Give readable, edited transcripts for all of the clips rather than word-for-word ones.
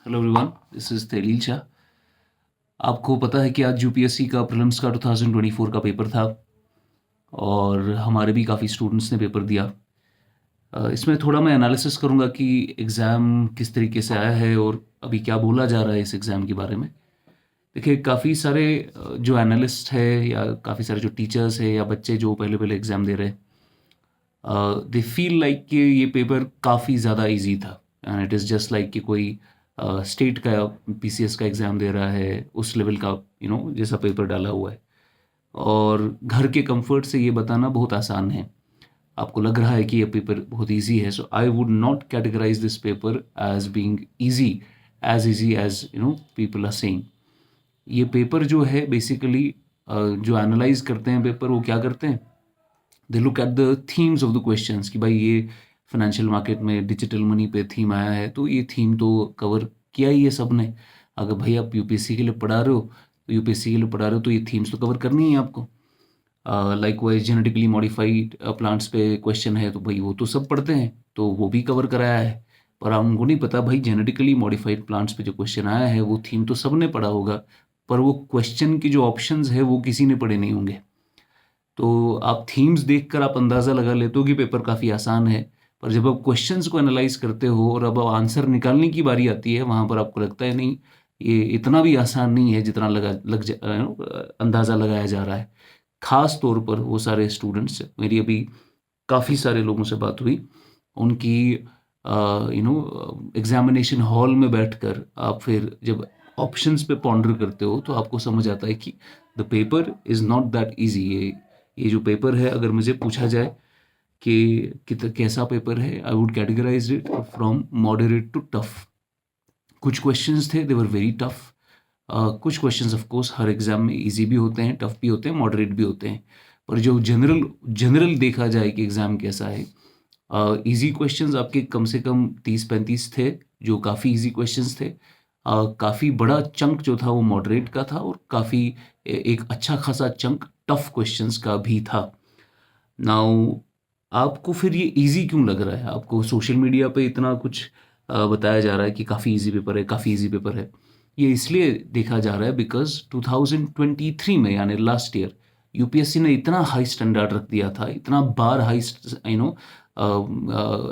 Hello everyone, this is Telil Shah. आपको पता है कि आज यूपीएससी का प्रीलिम्स का 2024 का पेपर था और हमारे भी काफ़ी स्टूडेंट्स ने पेपर दिया। इसमें थोड़ा मैं एनालिसिस करूँगा कि एग्ज़ाम किस तरीके से आया है और अभी क्या बोला जा रहा है इस एग्ज़ाम के बारे में। देखिए, काफ़ी सारे जो एनालिस्ट है या काफ़ी सारे जो टीचर्स है या बच्चे जो पहले पहले एग्ज़ाम दे रहे हैं, दे फील लाइक कि ये पेपर काफ़ी ज़्यादा इजी था and it is just like कि कोई स्टेट का पीसीएस का एग्ज़ाम दे रहा है, उस लेवल का जैसा पेपर डाला हुआ है। और घर के कंफर्ट से ये बताना बहुत आसान है। आपको लग रहा है कि ये पेपर बहुत इजी है, so I would not categorise this paper as being easy as people are saying. ये पेपर जो है बेसिकली जो एनालाइज करते हैं पेपर, वो क्या करते हैं, they look at the themes of the questions कि भाई ये फाइनेंशियल मार्केट में डिजिटल मनी पे थीम आया है, तो ये थीम तो कवर किया ही है सब ने। अगर भाई आप यूपीएससी के लिए पढ़ा रहे हो तो ये थीम्स तो कवर करनी है आपको। लाइकवाइज जेनेटिकली मॉडिफाइड प्लांट्स पे क्वेश्चन है तो भाई वो तो सब पढ़ते हैं, तो वो भी कवर कराया है। पर हमको नहीं पता भाई जेनेटिकली मॉडिफाइड प्लांट्स पे जो क्वेश्चन आया है वो थीम तो सब ने पढ़ा होगा, पर वो क्वेश्चन की जो ऑप्शंस है वो किसी ने पढ़े नहीं होंगे। तो आप थीम्स देखकर आप अंदाज़ा लगा लेते हो कि पेपर काफ़ी आसान है, पर जब आप क्वेश्चंस को एनालाइज करते हो और अब आंसर निकालने की बारी आती है, वहाँ पर आपको लगता है नहीं, ये इतना भी आसान नहीं है जितना अंदाज़ा लगाया जा रहा है। ख़ास तौर पर वो सारे स्टूडेंट्स, मेरी अभी काफ़ी सारे लोगों से बात हुई, उनकी एग्जामिनेशन हॉल में बैठकर आप फिर जब ऑप्शंस पे पॉन्डर करते हो तो आपको समझ आता है कि the paper is not that easy. ये जो पेपर है, अगर मुझे पूछा जाए कि कैसा पेपर है, I would categorize it from moderate to tough. कुछ क्वेश्चंस थे, दे वर वेरी टफ। कुछ क्वेश्चंस ऑफ कोर्स हर एग्जाम में इजी भी होते हैं, टफ भी होते हैं, मॉडरेट भी होते हैं। पर जो जनरल देखा जाए कि एग्ज़ाम कैसा है, इजी क्वेश्चंस आपके कम से कम 30-35 थे जो काफ़ी इजी क्वेश्चंस थे। काफ़ी बड़ा चंक जो था वो मॉडरेट का था और काफ़ी एक अच्छा खासा चंक टफ क्वेश्चंस का भी था। नाउ आपको फिर ये इजी क्यों लग रहा है? आपको सोशल मीडिया पे इतना कुछ बताया जा रहा है कि काफ़ी इजी पेपर है, काफ़ी इजी पेपर है। ये इसलिए देखा जा रहा है बिकॉज 2023 में यानी लास्ट ईयर यूपीएससी ने इतना हाई स्टैंडर्ड रख दिया था, इतना बार हाई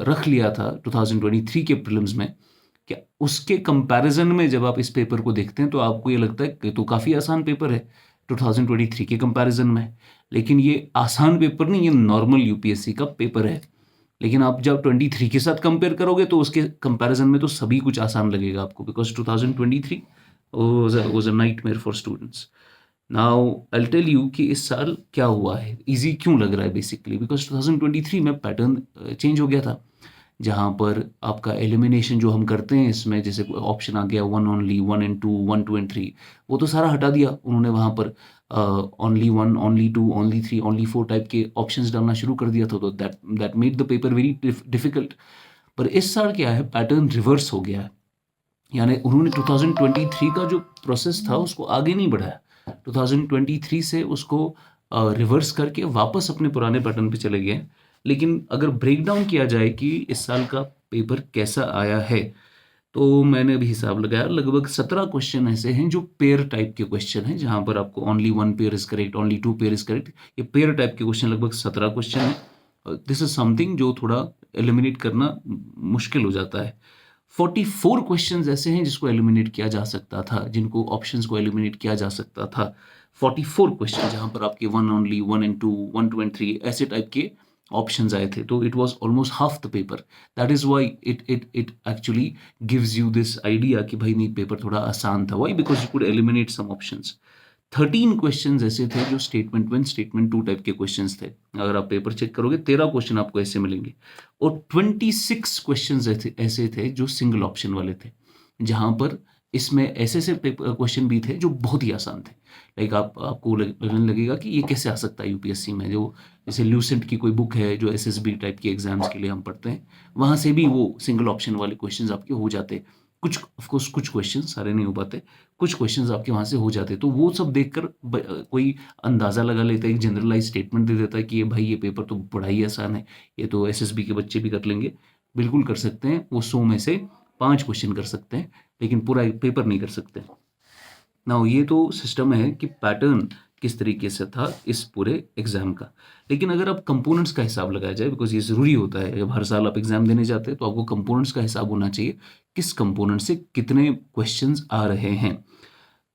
रख लिया था 2023 के प्रीलिम्स में, कि उसके कंपैरिजन में जब आप इस पेपर को देखते हैं तो आपको ये लगता है कि तो काफ़ी आसान पेपर है 2023 के कंपैरिजन में। लेकिन ये आसान पेपर नहीं, ये नॉर्मल यूपीएससी का पेपर है। लेकिन आप जब 23 के साथ कंपेयर करोगे तो उसके कंपैरिजन में तो सभी कुछ आसान लगेगा आपको, because 2023 was a nightmare for students. Now I tell you कि इस साल क्या हुआ है, इजी क्यों लग रहा है। बेसिकली बिकॉज 2023 में पैटर्न चेंज हो गया था, जहाँ पर आपका एलिमिनेशन जो हम करते हैं इसमें, जैसे ऑप्शन आ गया one only, one and two, one two and three, वो तो सारा हटा दिया उन्होंने। वहाँ पर only one, only two, only three, only four type के ऑप्शंस डालना शुरू कर दिया था, तो that made the paper very difficult. पर इस साल क्या है, पैटर्न रिवर्स हो गया है। यानी उन्होंने 2023 का जो प्रोसेस था उसको आगे नहीं बढ़ाया, 2023 से उसको रिवर्स करके वापस अपने पुराने पैटर्न पे चले गए। लेकिन अगर ब्रेक डाउन किया जाए कि इस साल का पेपर कैसा आया है, तो मैंने अभी हिसाब लगाया, लगभग 17 क्वेश्चन ऐसे हैं जो पेयर टाइप के क्वेश्चन हैं, जहाँ पर आपको only one pair is correct, only two pair is correct. ये पेयर टाइप के क्वेश्चन लगभग 17 क्वेश्चन है। दिस इज समथिंग जो थोड़ा एलिमिनेट करना मुश्किल हो जाता है। 44 क्वेश्चंस ऐसे हैं जिसको एलिमिनेट किया जा सकता था, जिनको ऑप्शंस को एलिमिनेट किया जा सकता था। 44 क्वेश्चन जहां पर आपके one only, one and two, one two and three ऐसे टाइप के ऑप्शंस आए थे, तो it was almost half the paper. That is why it actually gives you this idea कि भाई नहीं, पेपर थोड़ा आसान था। Why? Because you could eliminate some options. 13 questions ऐसे थे जो statement one, statement two type के क्वेश्चंस थे। अगर आप पेपर चेक करोगे 13 क्वेश्चन आपको ऐसे मिलेंगे। और 26 क्वेश्चंस ऐसे थे जो सिंगल ऑप्शन वाले थे, जहां पर इसमें ऐसे ऐसे क्वेश्चन भी थे जो बहुत ही आसान थे। लाइक आपको लगने लगेगा कि ये कैसे आ सकता है यूपीएससी में। जो जैसे ल्यूसेंट की कोई बुक है जो एसएसबी टाइप के एग्जाम्स के लिए हम पढ़ते हैं, वहां से भी वो सिंगल ऑप्शन वाले क्वेश्चंस आपके हो जाते। कुछ ऑफकोर्स कुछ क्वेश्चन सारे नहीं हो पाते, कुछ क्वेश्चंस आपके वहां से हो जाते। तो वो सब देखकर कोई अंदाजा लगा लेता है, एक जनरलाइज स्टेटमेंट दे देता है कि ये भाई ये पेपर तो बड़ा ही आसान है, ये तो एसएसबी के बच्चे भी कर लेंगे। बिल्कुल कर सकते हैं, वो 100 में से 5 क्वेश्चन कर सकते हैं, लेकिन पूरा पेपर नहीं कर सकते। नाउ ये तो सिस्टम है कि पैटर्न किस तरीके से था इस पूरे एग्जाम का। लेकिन अगर आप कंपोनेंट्स का हिसाब लगाया जाए, बिकॉज ये ज़रूरी होता है, जब हर साल आप एग्जाम देने जाते हैं तो आपको कंपोनेंट्स का हिसाब होना चाहिए, किस कंपोनेंट से कितने क्वेश्चंस आ रहे हैं।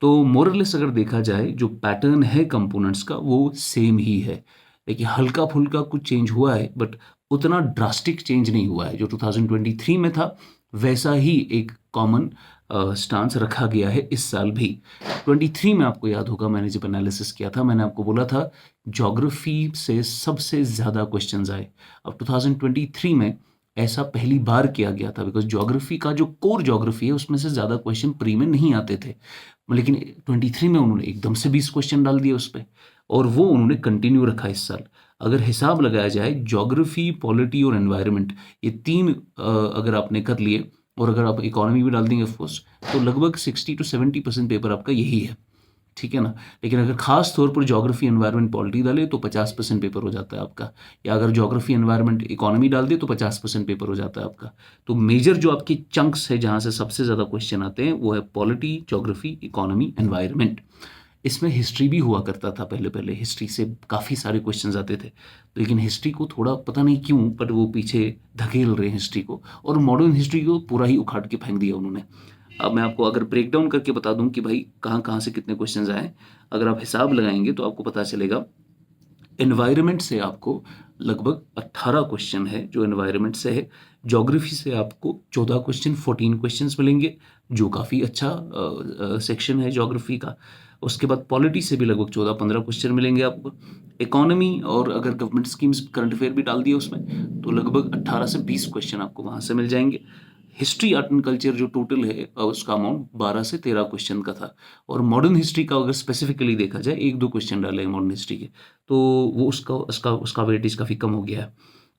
तो मोरलेस अगर देखा जाए, जो पैटर्न है कंपोनेंट्स का वो सेम ही है, लेकिन हल्का फुल्का कुछ चेंज हुआ है, बट उतना ड्रास्टिक चेंज नहीं हुआ है। जो 2023 में था वैसा ही एक कॉमन स्टांस रखा गया है इस साल भी। 23 में आपको याद होगा, मैंने जब एनालिसिस किया था, मैंने आपको बोला था ज्योग्राफी से सबसे ज़्यादा क्वेश्चंस आए। अब 2023 में ऐसा पहली बार किया गया था, बिकॉज ज्योग्राफी का जो कोर ज्योग्राफी है उसमें से ज़्यादा क्वेश्चन प्री में नहीं आते थे, लेकिन 23 में उन्होंने एकदम से 20 क्वेश्चन डाल दिए उस पर, और वो उन्होंने कंटिन्यू रखा इस साल। अगर हिसाब लगाया जाए, ज्योग्राफी, पॉलिटी और एनवायरनमेंट, ये तीन अगर आपने कर लिए, और अगर आप इकोनॉमी भी डाल देंगे ऑफकोर्स, तो लगभग 60 to 70% पेपर आपका यही है, ठीक है ना। लेकिन अगर खास तौर पर ज्योग्राफी, एनवायरनमेंट, पॉलिटी डाले तो 50% पेपर हो जाता है आपका, या अगर ज्योग्राफी, एनवायरनमेंट, इकोनॉमी डाल दे तो 50% पेपर हो जाता है आपका। तो मेजर जो आपकी चंक्स है जहाँ से सबसे ज़्यादा क्वेश्चन आते हैं वो है पॉलिटी, ज्योग्राफी, इकोनॉमी, एनवायरनमेंट। इसमें हिस्ट्री भी हुआ करता था पहले पहले, हिस्ट्री से काफ़ी सारे क्वेश्चंस आते थे, लेकिन हिस्ट्री को थोड़ा पता नहीं क्यों बट वो पीछे धकेल रहे हैं हिस्ट्री को, और मॉडर्न हिस्ट्री को पूरा ही उखाड़ के फेंक दिया उन्होंने। अब मैं आपको अगर ब्रेक डाउन करके बता दूं कि भाई कहाँ कहाँ से कितने क्वेश्चंस आए, अगर आप हिसाब लगाएंगे तो आपको पता चलेगा। एनवायरनमेंट से आपको लगभग 18 क्वेश्चन है जो एनवायरनमेंट से है। ज्योग्राफी से आपको 14 क्वेश्चन, 14 क्वेश्चंस मिलेंगे, जो काफ़ी अच्छा सेक्शन है ज्योग्राफी का। उसके बाद पॉलिटी से भी लगभग 14-15 क्वेश्चन मिलेंगे आपको। इकोनॉमी और अगर गवर्नमेंट स्कीम्स, करंट अफेयर भी डाल दिए उसमें, तो लगभग 18 से 20 क्वेश्चन आपको वहाँ से मिल जाएंगे। हिस्ट्री, आर्ट एंड कल्चर जो टोटल है उसका अमाउंट 12 से 13 क्वेश्चन का था, और मॉडर्न हिस्ट्री का अगर स्पेसिफिकली देखा जाए, 1-2 क्वेश्चन डाले हैं मॉडर्न हिस्ट्री के, तो वो उसका वेटेज काफ़ी कम हो गया है।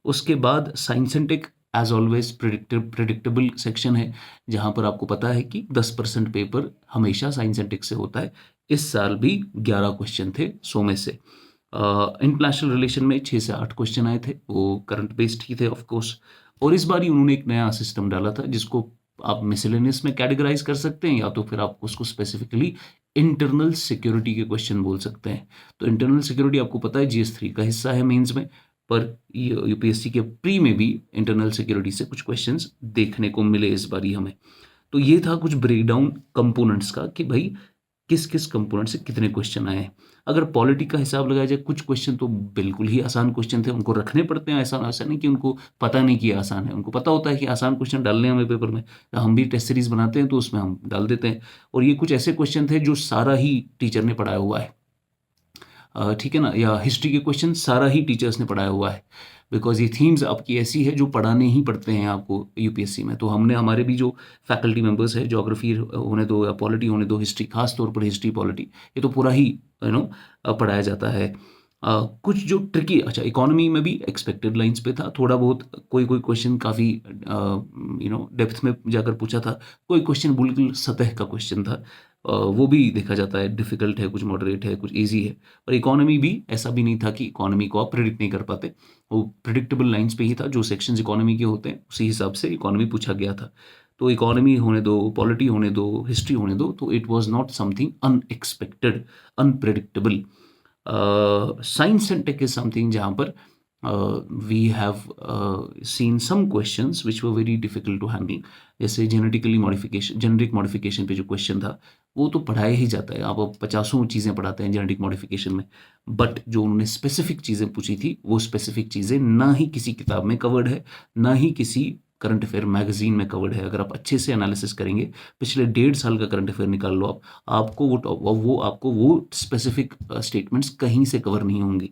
उसके बाद science and tech, as always predictable section है, जहाँ पर आपको पता है कि 10% पेपर हमेशा साइंस एंड टेक से होता है। इस साल भी 11 क्वेश्चन थे 100 में से। इंटरनेशनल रिलेशन में 6 से 8 क्वेश्चन आए थे, वो करंट बेस्ड ही थे ऑफकोर्स। और इस बार ही उन्होंने एक नया सिस्टम डाला था जिसको आप मिसलेनियस में कैटेगराइज कर सकते हैं, या तो फिर आप उसको स्पेसिफिकली इंटरनल सिक्योरिटी के क्वेश्चन बोल सकते हैं। तो इंटरनल सिक्योरिटी आपको पता है GS3 का हिस्सा है मेंस में, पर यूपीएससी के प्री में भी इंटरनल सिक्योरिटी से कुछ क्वेश्चंस देखने को मिले इस बार ही हमें। तो ये था कुछ ब्रेकडाउन कंपोनेंट्स का कि भाई किस किस कंपोनेंट से कितने क्वेश्चन आए हैं। अगर पॉलिटी का हिसाब लगाया जाए, कुछ क्वेश्चन तो बिल्कुल ही आसान क्वेश्चन थे, उनको रखने पड़ते हैं। ऐसा ऐसा नहीं कि उनको पता नहीं कि आसान है, उनको पता होता है कि आसान क्वेश्चन डालने हैं हमें पेपर में। हम भी टेस्ट सीरीज बनाते हैं तो उसमें हम डाल देते हैं, और ये कुछ ऐसे क्वेश्चन थे जो सारा ही टीचर ने पढ़ाया हुआ है, ठीक है ना। या हिस्ट्री के क्वेश्चन सारा ही टीचर्स ने पढ़ाया हुआ है, बिकॉज ये थीम्स आपकी ऐसी है जो पढ़ाने ही पड़ते हैं आपको यूपीएससी में। तो हमने, हमारे भी जो फैकल्टी मेंबर्स है, ज्योग्राफी होने दो या पॉलिटी होने दो, हिस्ट्री, खास तौर पर हिस्ट्री, पॉलिटी, ये तो पूरा ही पढ़ाया जाता है। कुछ जो ट्रिकी, अच्छा इकोनॉमी में भी एक्सपेक्टेड लाइंस पे था थोड़ा बहुत, कोई कोई क्वेश्चन काफ़ी डेप्थ में जाकर पूछा था, कोई क्वेश्चन बिल्कुल सतह का क्वेश्चन था, वो भी देखा जाता है, डिफिकल्ट है, कुछ मॉडरेट है, कुछ इजी है। पर इकोनॉमी भी ऐसा भी नहीं था कि इकोनॉमी को आप प्रिडिक्ट नहीं कर पाते, वो प्रिडिक्टेबल लाइंस पे ही था। जो सेक्शंस इकोनॉमी के होते हैं उसी हिसाब से इकोनॉमी पूछा गया था। तो इकोनॉमी होने दो, पॉलिटी होने दो, हिस्ट्री होने दो, तो it was not something unexpected, unpredictable. Science and tech is something जहाँ पर we have seen some questions which were very difficult to handle. जैसे जेनेटिकली मॉडिफिकेशन, जेनेटिक मॉडिफिकेशन पे जो क्वेश्चन था वो तो पढ़ाया ही जाता है, आप 50 चीज़ें पढ़ाते हैं जेनेटिक मॉडिफिकेशन में, बट जो उन्होंने स्पेसिफिक चीज़ें पूछी थी वो स्पेसिफिक चीज़ें ना ही किसी किताब में कवर्ड है, ना ही किसी करंट अफेयर मैगजीन में कवर्ड है। अगर आप अच्छे से एनालिसिस करेंगे, पिछले 1.5 साल का करंट अफेयर निकाल लो आप, आपको वो स्पेसिफिक स्टेटमेंट्स कहीं से कवर नहीं होंगी।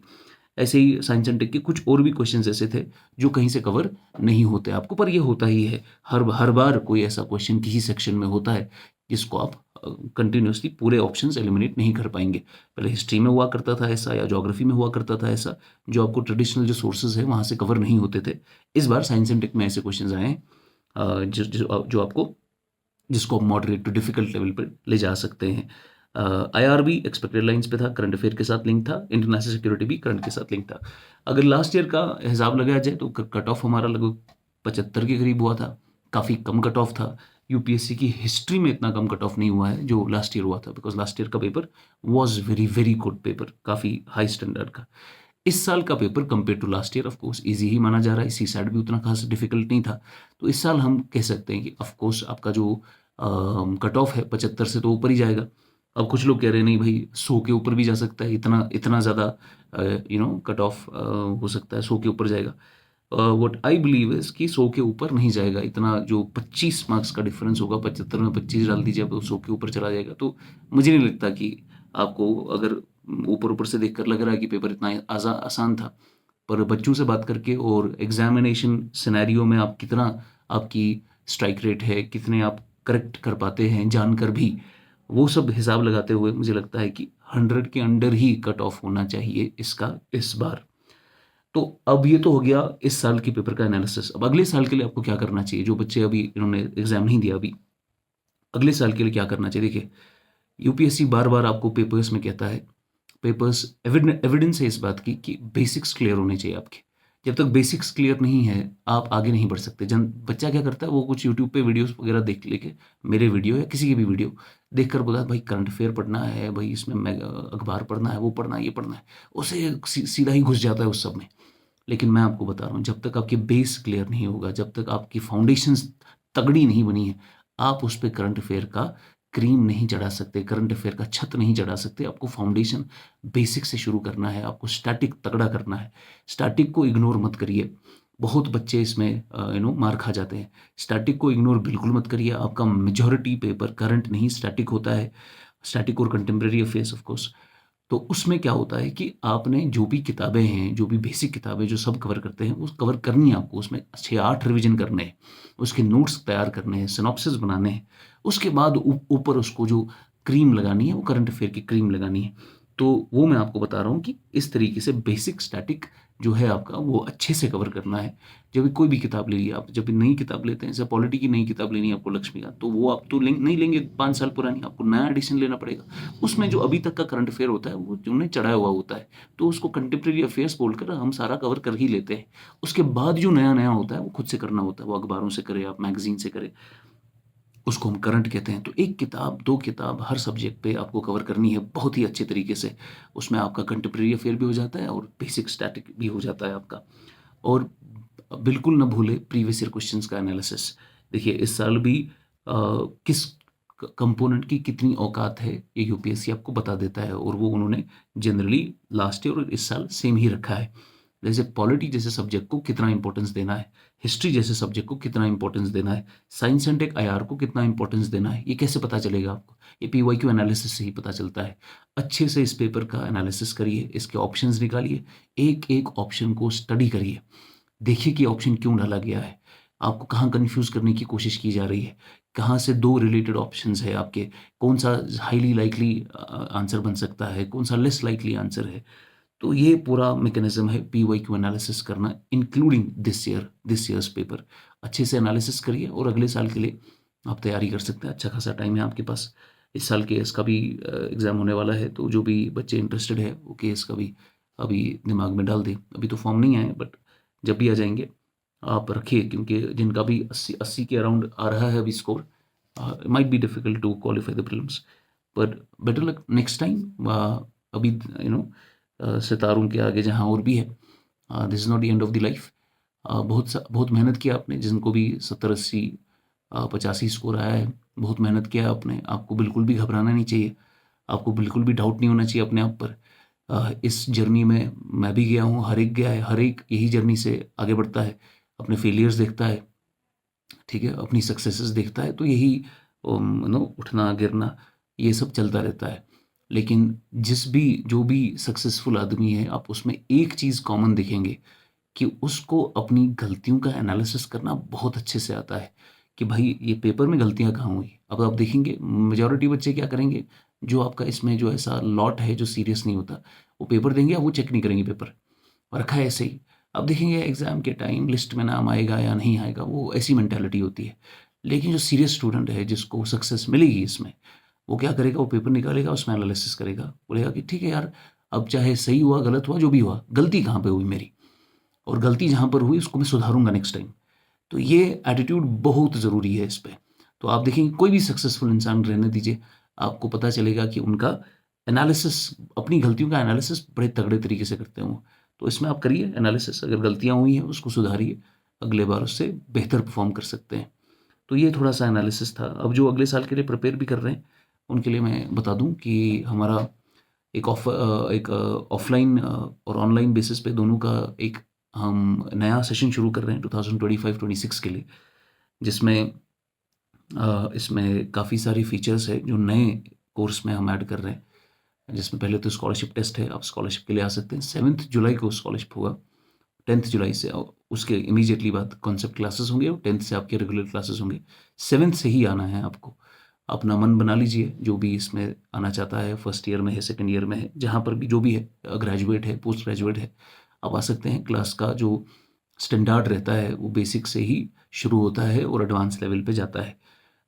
ऐसे ही साइंस एंड टेक के कुछ और भी क्वेश्चंस ऐसे थे जो कहीं से कवर नहीं होते आपको, पर ये होता ही है, हर बार कोई ऐसा क्वेश्चन किसी सेक्शन में होता है जिसको आप कंटिन्यूसली पूरे ऑप्शंस एलिमिनेट नहीं कर पाएंगे। पहले हिस्ट्री में हुआ करता था ऐसा, या ज्योग्राफी में हुआ करता था ऐसा, जो आपको ट्रेडिशनल जो सोर्सेज है वहाँ से कवर नहीं होते थे। इस बार साइंस एंड टेक में ऐसे क्वेश्चन आए हैं जो आपको, जिसको आप मॉडरेट टू डिफिकल्ट लेवल पर ले जा सकते हैं। IRB एक्सपेक्टेड लाइंस पे था, करंट अफेयर के साथ लिंक था, इंटरनेशनल सिक्योरिटी भी करंट के साथ लिंक था। अगर लास्ट ईयर का हिसाब लगाया जाए तो कट ऑफ हमारा लगभग 75 के करीब हुआ था, काफ़ी कम कट ऑफ था। यूपीएससी की हिस्ट्री में इतना कम कट ऑफ नहीं हुआ है जो लास्ट ईयर हुआ था, बिकॉज लास्ट ईयर का paper was very very good paper, काफ़ी हाई स्टैंडर्ड का। इस साल का paper compare to last year of course easy ही माना जा रहा है, इसी साइड भी उतना खास डिफिकल्ट नहीं था। तो इस साल हम कह सकते हैं कि ऑफ कोर्स आपका जो कट ऑफ है 75 से तो ऊपर ही जाएगा। अब कुछ लोग कह रहे हैं नहीं भाई 100 के ऊपर भी जा सकता है, इतना इतना ज़्यादा कट ऑफ हो सकता है, 100 के ऊपर जाएगा। व्हाट आई बिलीव इज कि 100 के ऊपर नहीं जाएगा, इतना जो 25 मार्क्स का डिफरेंस होगा, 75 में 25 डाल दीजिए तो 100 के ऊपर चला जाएगा। तो मुझे नहीं लगता कि आपको, अगर ऊपर ऊपर से देखकर लग रहा है कि पेपर इतना आसान था, पर बच्चों से बात करके और एग्जामिनेशन सिनेरियो में आप कितना, आपकी स्ट्राइक रेट है, कितने आप करेक्ट कर पाते हैं जानकर भी, वो सब हिसाब लगाते हुए मुझे लगता है कि 100 के अंडर ही कट ऑफ होना चाहिए इसका इस बार। तो अब ये तो हो गया इस साल के पेपर का एनालिसिस। अब अगले साल के लिए आपको क्या करना चाहिए, जो बच्चे अभी इन्होंने एग्जाम नहीं दिया अभी, अगले साल के लिए क्या करना चाहिए। देखिए, यूपीएससी बार बार आपको पेपर्स में कहता है, पेपर्स एविडेंस है इस बात की कि बेसिक्स क्लियर होने चाहिए आपके। जब तक बेसिक्स क्लियर नहीं है आप आगे नहीं बढ़ सकते। बच्चा क्या करता है, वो कुछ यूट्यूब पे वीडियोस वगैरह देख लेके, मेरे वीडियो या किसी की भी वीडियो देखकर बोला भाई करंट अफेयर पढ़ना है, भाई इसमें अखबार पढ़ना है, वो पढ़ना है, ये पढ़ना है, उसे सीधा ही घुस जाता है उस सब में। लेकिन मैं आपको बता रहा हूँ, जब तक आपकी बेस क्लियर नहीं होगा, जब तक आपकी फाउंडेशंस तगड़ी नहीं बनी है, आप उस पर करंट अफेयर का क्रीम नहीं चढ़ा सकते, करंट अफेयर का छत नहीं चढ़ा सकते। आपको फाउंडेशन बेसिक से शुरू करना है, आपको स्टैटिक तगड़ा करना है। स्टैटिक को इग्नोर मत करिए, बहुत बच्चे इसमें मार खा जाते हैं। स्टैटिक को इग्नोर बिल्कुल मत करिए। आपका मेजॉरिटी पेपर करंट नहीं स्टैटिक होता है, स्टैटिक और कंटेम्प्रेरी अफेयर्स ऑफ कोर्स। तो उसमें क्या होता है कि आपने जो भी किताबें हैं, जो भी बेसिक किताबें जो सब कवर करते हैं, वो कवर करनी है आपको। उसमें 6-8 रिवीजन करने हैं, उसके नोट्स तैयार करने हैं, सिनॉप्सिस बनाने हैं। उसके बाद ऊपर उसको जो क्रीम लगानी है, वो करंट अफेयर की क्रीम लगानी है। तो वो मैं आपको बता रहा हूँ कि इस तरीके से बेसिक स्टैटिक जो है आपका, वो अच्छे से कवर करना है। जब भी कोई भी किताब ले लिया आप, जब भी नई किताब लेते हैं, जैसे पॉलिटी की नई किताब लेनी है आपको, लक्ष्मी का, तो वो आप तो नहीं लेंगे 5 साल पुरानी, आपको नया एडिशन लेना पड़ेगा। उसमें जो अभी तक का करंट अफेयर होता है वो उन्हें चढ़ाया हुआ होता है, तो उसको कंटेम्प्रेरी अफेयर्स बोलकर हम सारा कवर कर ही लेते हैं। उसके बाद जो नया नया होता है वो खुद से करना होता है, वो अखबारों से करे, आप मैगजीन से करें, उसको हम करंट कहते हैं। तो एक किताब 2 किताब हर सब्जेक्ट पे आपको कवर करनी है बहुत ही अच्छे तरीके से। उसमें आपका कंटेम्प्रेरी अफेयर भी हो जाता है और बेसिक स्टैटिक भी हो जाता है आपका। और बिल्कुल ना भूले प्रीवियस ईयर क्वेश्चंस का एनालिसिस। देखिए, इस साल भी किस कंपोनेंट की कितनी औकात है ये यूपीएससी आपको बता देता है, और वो उन्होंने जनरली लास्ट ईयर और इस साल सेम ही रखा है। जैसे पॉलिटी जैसे सब्जेक्ट को कितना इंपॉर्टेंस देना है, हिस्ट्री जैसे सब्जेक्ट को कितना इंपॉर्टेंस देना है, साइंस एंड टेक आईआर को कितना इंपॉर्टेंस देना है, ये कैसे पता चलेगा आपको? ये पीवाईक्यू एनालिसिस से ही पता चलता है। अच्छे से इस पेपर का एनालिसिस करिए, इसके ऑप्शंस निकालिए, एक एक ऑप्शन को स्टडी करिए, देखिए कि ऑप्शन क्यों डाला गया है, आपको कहाँ कंफ्यूज करने की कोशिश की जा रही है, कहाँ से 2 रिलेटेड ऑप्शंस है आपके, कौन सा हाईली लाइकली आंसर बन सकता है, कौन सा लेस लाइकली आंसर है। तो ये पूरा मैकेनिज्म है पीवाईक्यू एनालिसिस करना, इंक्लूडिंग दिस ईयर्स पेपर। अच्छे से एनालिसिस करिए और अगले साल के लिए आप तैयारी कर सकते हैं। अच्छा खासा टाइम है आपके पास। इस साल केएस का भी एग्ज़ाम होने वाला है, तो जो भी बच्चे इंटरेस्टेड है वो केएस का भी अभी दिमाग में डाल दें। अभी तो फॉर्म नहीं आए, बट जब भी आ जाएंगे आप रखिए, क्योंकि जिनका भी 80 के अराउंड आ रहा है अभी score, might be difficult to qualify the prelims, but better luck next time. अभी सितारों के आगे जहाँ और भी है, this is not the end of the life. बहुत मेहनत किया आपने, जिनको भी 70-80 85 स्कोर आया है, बहुत मेहनत किया आपने। आपको बिल्कुल भी घबराना नहीं चाहिए, आपको बिल्कुल भी डाउट नहीं होना चाहिए अपने आप पर। इस जर्नी में मैं भी गया हूँ, हर एक गया है, हर एक यही जर्नी से आगे बढ़ता है, अपने फेलियर्स देखता है, ठीक है, अपनी सक्सेसेस देखता है। तो यही उठना गिरना ये सब चलता रहता है। लेकिन जो भी सक्सेसफुल आदमी है, आप उसमें एक चीज़ कॉमन देखेंगे कि उसको अपनी गलतियों का एनालिसिस करना बहुत अच्छे से आता है, कि भाई ये पेपर में गलतियाँ कहाँ हुई। अब आप देखेंगे मेजॉरिटी बच्चे क्या करेंगे, जो आपका इसमें जो ऐसा लॉट है जो सीरियस नहीं होता, वो पेपर देंगे, वो चेक नहीं करेंगे पेपर, और रखा है ऐसे ही। अब देखेंगे एग्ज़ाम के टाइम लिस्ट में नाम आएगा या नहीं आएगा, वो ऐसी मेंटालिटी होती है। लेकिन जो सीरियस स्टूडेंट है, जिसको सक्सेस मिलेगी इसमें, वो क्या करेगा, वो पेपर निकालेगा, उसमें एनालिसिस करेगा, बोलेगा कि ठीक है यार, अब चाहे सही हुआ गलत हुआ जो भी हुआ, गलती कहाँ पे हुई मेरी, और गलती जहाँ पर हुई उसको मैं सुधारूंगा नेक्स्ट टाइम। तो ये एटीट्यूड बहुत ज़रूरी है इस पे। तो आप देखेंगे कोई भी सक्सेसफुल इंसान रहने दीजिए, आपको पता चलेगा कि उनका एनालिसिस, अपनी गलतियों का एनालिसिस बड़े तगड़े तरीके से करते हैं वो। तो इसमें आप करिए एनालिसिस, अगर गलतियाँ हुई हैं उसको सुधारिए, अगले बार उससे बेहतर परफ़ॉर्म कर सकते हैं। तो ये थोड़ा-सा एनालिसिस था। अब जो अगले साल के लिए प्रिपेयर भी कर रहे हैं, उनके लिए मैं बता दूँ कि हमारा एक ऑफ़लाइन और ऑनलाइन बेसिस पे दोनों का एक हम नया सेशन शुरू कर रहे हैं 2025-26 के लिए, जिसमें इसमें काफ़ी सारे फीचर्स हैं जो नए कोर्स में हम ऐड कर रहे हैं। जिसमें पहले तो स्कॉलरशिप टेस्ट है, आप स्कॉलरशिप के लिए आ सकते हैं। 7 जुलाई को स्कॉलरशिप होगा, 10 जुलाई से उसके इमीडिएटली बाद कॉन्सेप्ट क्लासेस होंगे और 10 से आपके रेगुलर क्लासेस होंगे। 7 से ही आना है आपको। अपना मन बना लीजिए, जो भी इसमें आना चाहता है, फर्स्ट ईयर में है, सेकंड ईयर में है, जहाँ पर भी जो भी है, ग्रेजुएट है, पोस्ट ग्रेजुएट है, आप आ सकते हैं। क्लास का जो स्टैंडर्ड रहता है वो बेसिक से ही शुरू होता है और एडवांस लेवल पे जाता है।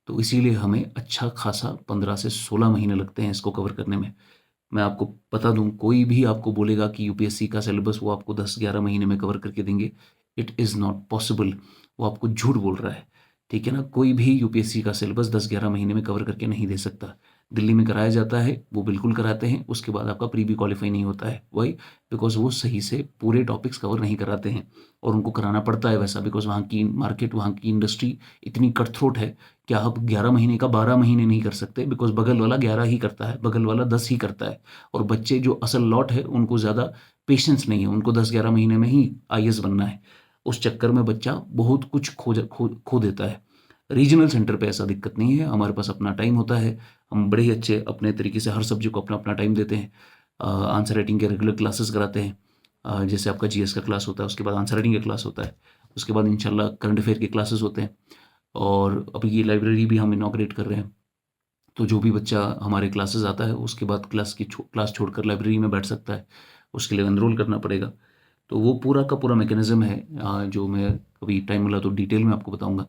तो इसीलिए हमें अच्छा खासा 15 से 16 महीने लगते हैं इसको कवर करने में। मैं आपको बता दूँ, कोई भी आपको बोलेगा कि यूपीएससी का सिलेबस वो आपको 10-11 महीने में कवर करके देंगे, इट इज़ नॉट पॉसिबल। वो आपको झूठ बोल रहा है, ठीक है ना? कोई भी यूपीएससी का सिलेबस 10-11 महीने में कवर करके नहीं दे सकता। दिल्ली में कराया जाता है, वो बिल्कुल कराते हैं, उसके बाद आपका प्री बी क्वालीफाई नहीं होता है। व्हाई? बिकॉज़ वो सही से पूरे टॉपिक्स कवर नहीं कराते हैं और उनको कराना पड़ता है वैसा, बिकॉज़ वहाँ की मार्केट, वहाँ की इंडस्ट्री इतनी कट थ्रोट है कि आप 11 महीने का 12 महीने नहीं कर सकते, बिकॉज़ बगल वाला 11 ही करता है, बगल वाला 10 ही करता है। और बच्चे जो असल लॉट है उनको ज़्यादा पेशेंस नहीं है, उनको 10-11 महीने में ही आईएएस बनना है। उस चक्कर में बच्चा बहुत कुछ खो देता है। रीजनल सेंटर पे ऐसा दिक्कत नहीं है, हमारे पास अपना टाइम होता है, हम बड़े ही अच्छे अपने तरीके से हर सब्जेक्ट को अपना-अपना टाइम देते हैं। आंसर राइटिंग के रेगुलर क्लासेस कराते हैं। जैसे आपका जीएस का क्लास होता है, उसके बाद आंसर राइटिंग का क्लास होता है, उसके बाद इंशाल्लाह करंट अफेयर के क्लासेस होते हैं। और अभी ये लाइब्रेरी भी हम इनॉग्रेट कर रहे हैं। तो जो भी बच्चा हमारे क्लासेस आता है उसके बाद क्लास छोड़कर लाइब्रेरी में बैठ सकता है, उसके लिए एनरोल करना पड़ेगा। तो वो पूरा का पूरा मैकेनिज़्म है, जो मैं कभी टाइम मिला तो डिटेल में आपको बताऊँगा।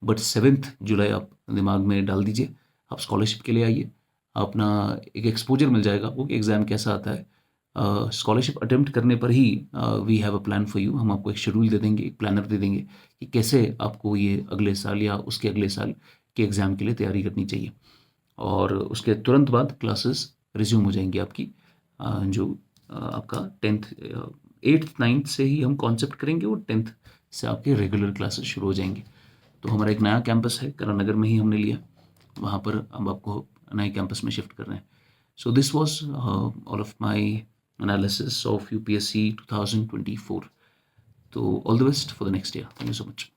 बट 7th जुलाई आप दिमाग में डाल दीजिए, आप स्कॉलरशिप के लिए आइए, अपना एक एक्सपोज़र मिल जाएगा आपको कि एग्ज़ाम कैसा आता है। स्कॉलरशिप अटेम्प्ट करने पर ही we have a plan for you, हम आपको एक शेड्यूल दे देंगे, एक प्लानर दे देंगे कि कैसे आपको ये अगले साल या उसके अगले साल के एग्ज़ाम के लिए तैयारी करनी चाहिए। और उसके तुरंत बाद क्लासेस रिज्यूम हो जाएंगी आपकी, जो आपका 8th 9th से ही हम कॉन्सेप्ट करेंगे और 10th से आपके रेगुलर क्लासेस शुरू हो जाएंगे। तो हमारा एक नया कैंपस है, करण नगर में ही हमने लिया, वहाँ पर हम आपको नए कैंपस में शिफ्ट कर रहे हैं। So this was all of my analysis of UPSC 2024। तो all the best for the next year. Thank you so much.